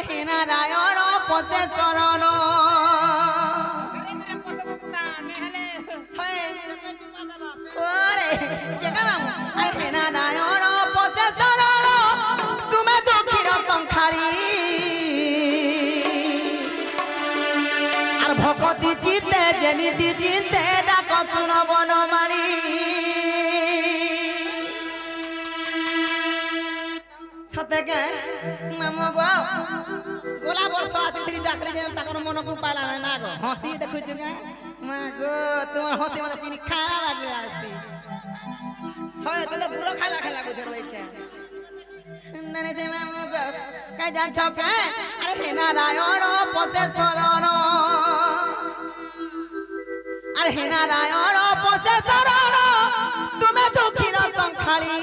হে নারায়ণ পদে চরণ ওরে জাগা মামু আরে হে নারায়ণ পদে চরণ তুমি দুঃখীর সংখালী আর ভগতি চিতে জেনিতি চিন্তে ডাক শুন বনমালী সতেকে মামু গো গোলা বর্ষ আসিছিলি ডাকলি যে তাকর মনকু পালা না গো হসি দেখুছু গা মা গো তোমার হসি মতে চিনি খাওয়া লাগবে আসি হয় তো পুরো খালা খালা গুজর রইছে নানে দে মামু গো কাই জান ছকে আরে হে নারায়ণ পদে শরণ আরে হে নারায়ণ পদে শরণ তুমি দুঃখীর সংখালী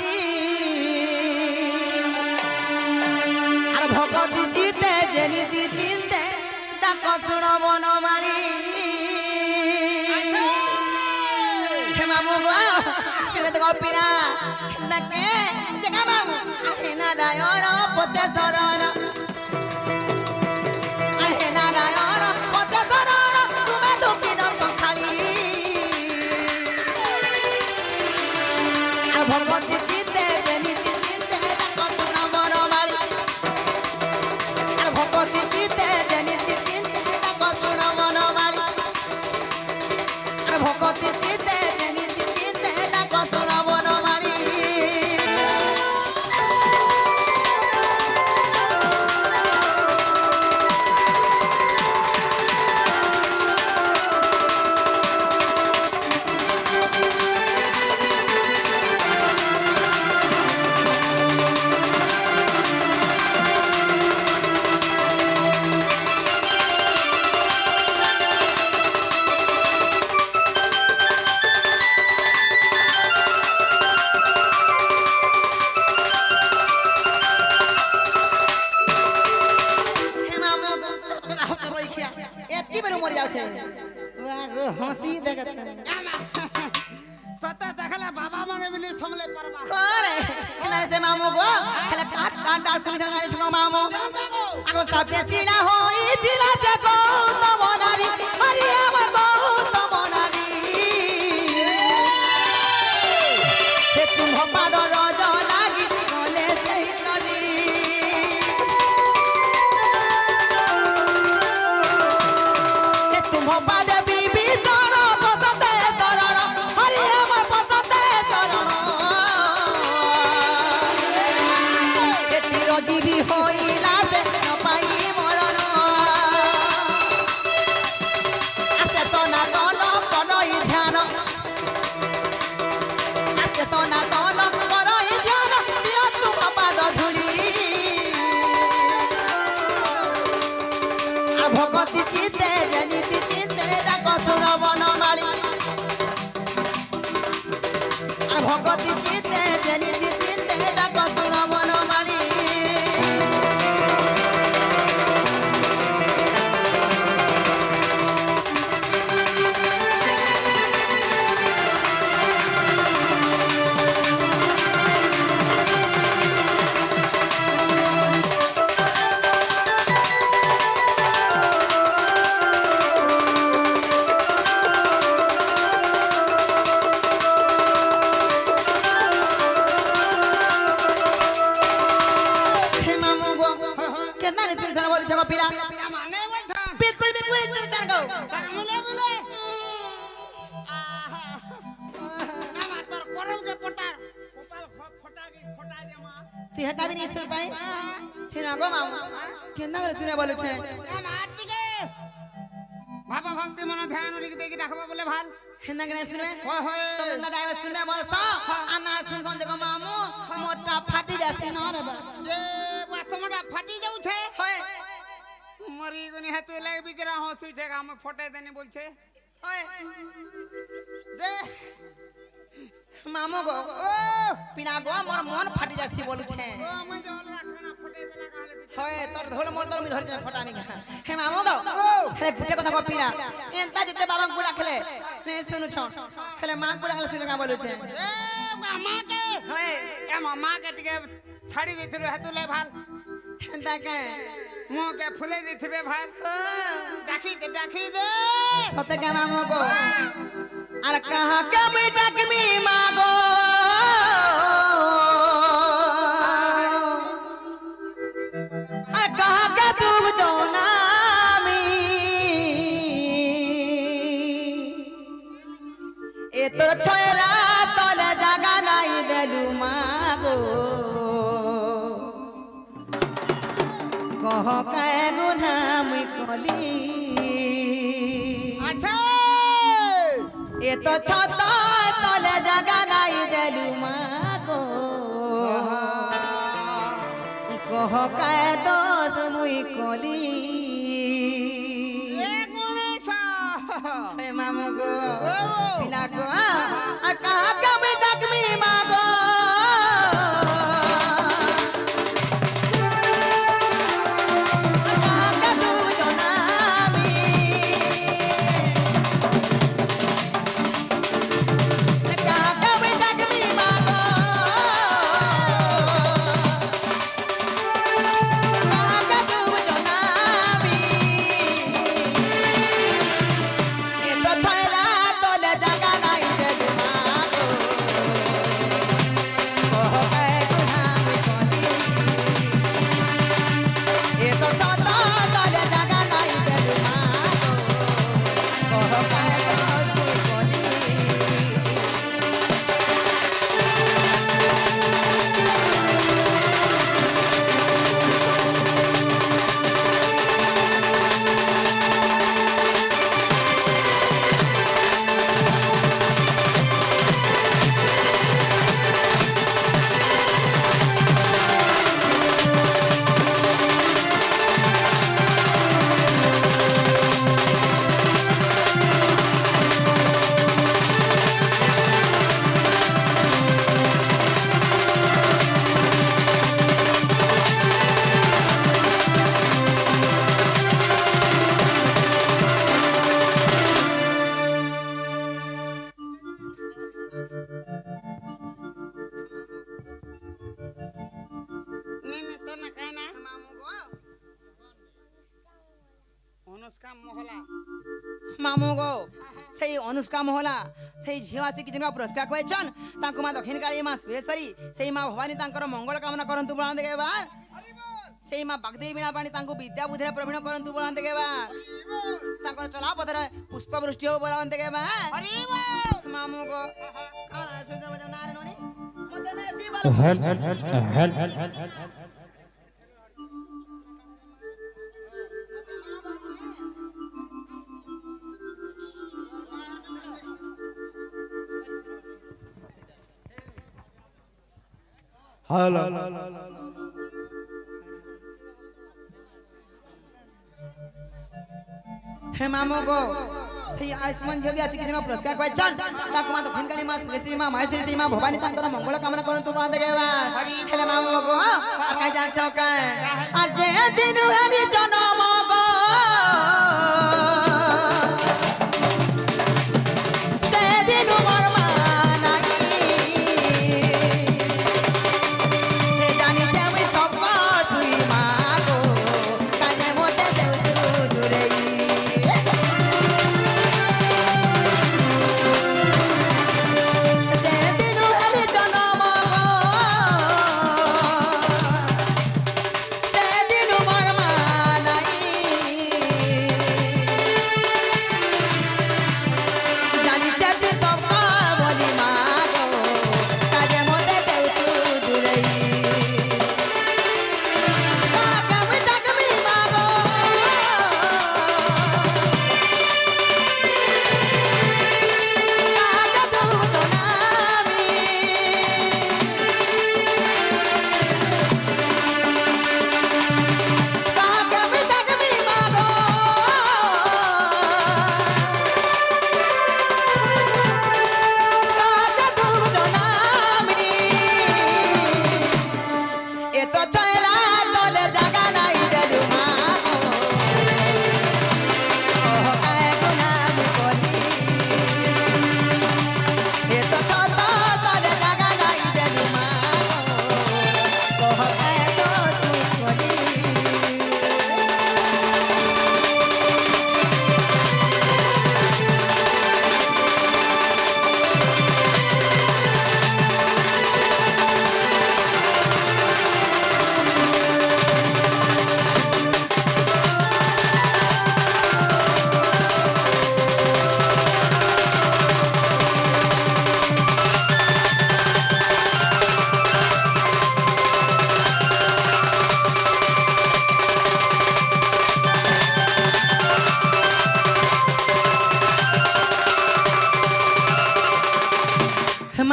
আর ভগতি চিতে জেনিতি চিন্তে ডাক শুন বনমালী হে মামু গো শুনে তো গপিনা ডাকে জাগা মামু হে নারায়ণ পদে শরণ হে নারায়ণ পদে শরণ তুমি দুঃখীর সংখালী আর ভগতি চিতে জেনিতি চিন্তে ডাক শুন বনমালী আর ভগতি চিতে জেনিতি চিন্তে ডাক শুন বনমালী আর ভগতি চিতে জেনিতি চিন্তে ডাক শুন বনমালী हंसी देखत तत देखला बाबा माने बिनी समले परबा करे ना से मामू गो हले काट काट डाल सुनी संगारी सुनो मामू आगो सापे सीना होई दिला से गो तो मोनारी हरि हमर गो तो मोनारी हे तुम पाद रज लागी गले सही तरी हे तुम पाद বিভীষণ পদতে চরণ হরি আমার পদতে চরণ এ চিরজীবী হইলা যে পাই মরণ আতে সনাতন করই ধ্যান আতে সনাতন করই ধ্যান দিও তুম পাদ ধুলি আর ভগতি চিতে জেনিতি চিন্তে ডাক শুন বনমালী আর ভগতি চিতে জেনিতি চিন্তে ডাক শুন বনমালী तिहटा भी नहीं सुन पाए छिना गो मामू केना करे तूने बोले छे माटिके बाबा भक्ति मन ध्यान उरी देकी राखबा बोले भाल हेना करे सुने होय होय तो ना डायवर सुने बोल सा आना सुन सुन देखो मामू मोटा फाटी जासी न रे ये बात मोटा फाटी जाऊ छे होय मरी गनी हाथ लाग बिकरा हंसुई छे हम फोटे देनी बोल छे होय जे मामू गो ओ पिना गो मोर मन फाटी जासी बोलु छे ओ मैं जो अलगा खाना फोटे देला कहले होय तोर धोल मोर तोर मी धरि फटा मी हे मामू गो हे गुटे कथा को पिना एंता जते बाबा गुडा खेले ने सुनु छ खेले मां गुडा खेले सुनु का बोलु छे ए मामा के होय ए मामा के टिके छाड़ी देथिलो हेतु ले भाल एंता के মুখে ফুলে দিতে ভাই ডাকি দে सत्य के मामो को अरे कहाँ के बेटा के मी मागो अरे कहाँ के तू जो नामी ए तोर छोरा तोले जगा नहीं देलू मागो कह के गुनाह मुई कली अच्छा ए तो छत तले जगा नहीं देलू मागो कह के दोष मुई कली ए गुणेशा हे मामो गो पिला गो आ कहा के बेटा के मी मागो कहा के तू जनामी कहा के बेटा के मी मागो कहा के तू जनामी ए तो छोरा तोले जगा नहीं देलू मागो कह के गुनाह मुई कली ए तो छत तले जगा नहीं देलू मागो कह के दोष मुई कली নে তো না কাই না অনুষ্কা মহলা मामू गो से अनुष्का मोहला से झील आसिक जिनका पुरस्कार कहन तांको मां दक्षिण काली मां सुरेश्वरी से मां भवानी तांकर मंगल कामना करंतु बोलान देगे बार से मां बागदेवी बीणा पाणी तांको विद्या बुद्धिरे प्रवीण करंतु बोलान देगे बार तांकर चला पथरे पुष्प वृष्टि हो बोलान देगे बार हरि बोल मामू गो काला सुंदर बजाव नारायणी मते में सी बाल हेलो हे मामू गो से आयुष्मान झियो भी आसिक जिनका पुरस्कार कहन तांको मां दक्षिण काली मां सुरेश्वरी मां माहेश्वरी मां भवानी तांकर मंगल कामना करंतु बोलान देगे बार हेले मामू गो और कह जान चौका और जे दिन हरि जन्म गो से दिन मोर मानाई हे जानी छे मुई सब तुई मागो काजे मोते देउ दुरेई जे दिन हरि जन्म गो से दिन मोर मानाई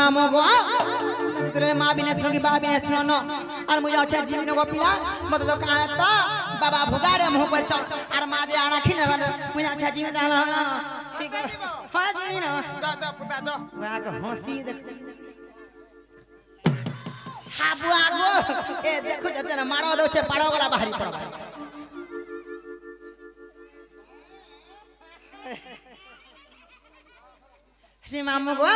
মামু গো তোরে মা বিনে শুনো কি বাবা বিনে শুনো ন আর মুই আছে জীবন গো পিলা মতে তো কানে তো বাবা ভুগাড়ে মুহ पर চল আর মা যে আনা খিনে গেল মুই আছে জীবন জানা না ঠিক হয় জিনি না যা যা পুতা যা ওয়া গো হসি দেখ হাবু আগো এ দেখো যাচ্ছে না মারো দউছে পাড়ো গলা বাহারি পড়বা শ্রী মামু গো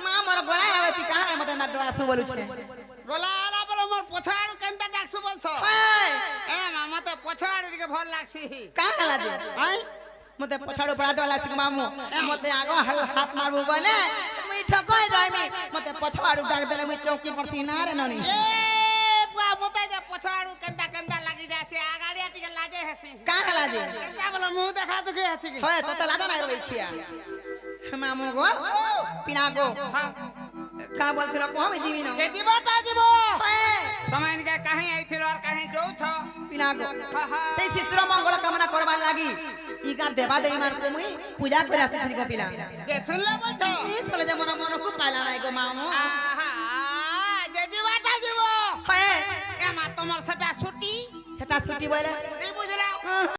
মা মোর গলা আবে তি কাহারে মতে না ডরাসু বলুছে গলা আলা বলে মোর পছাড় কেনটা ডাকছু বলছো হাই এ মামা তো পছাড় দিকে ভাল লাগছি কাহালা যে হাই মতে পছাড়ো পড়া ডলাছি মামু মতে আগো হাত মারবো বলে মুই ঠকই রইমি মতে পছাড়ো ডাক দেলে মুই চৌকি পড়ছি না রে ননি এ বুয়া মতে যে পছাড় কেনটা লাগি যাছে আগাড়িয়া টিকে লাগে হেসি কাহালা যে কেনটা বলে মুহ দেখা দেখি হেসি কি হয় তো লাদা নাই রই খিয়া মামু গো পিনা গো হ্যাঁ কা বলছিল কো আমি জীবি না যে জীবটা জীব হয় তুমি ইনকে কাহে আইছিল আর কাহে যাউছ পিনা গো হা হা সেই শিশুর মঙ্গল কামনা করবার লাগি ইগার দেবা দেই মার কো মুই পূজা করে আসি থিরি গো পিলা যে শুনলে বলছো এই চলে যে মন মন কো পাইলা নাই গো মামু আহা যে জীবটা জীব হয় এমা তোমার সেটা ছুটি সেটা ছুটি বলে এ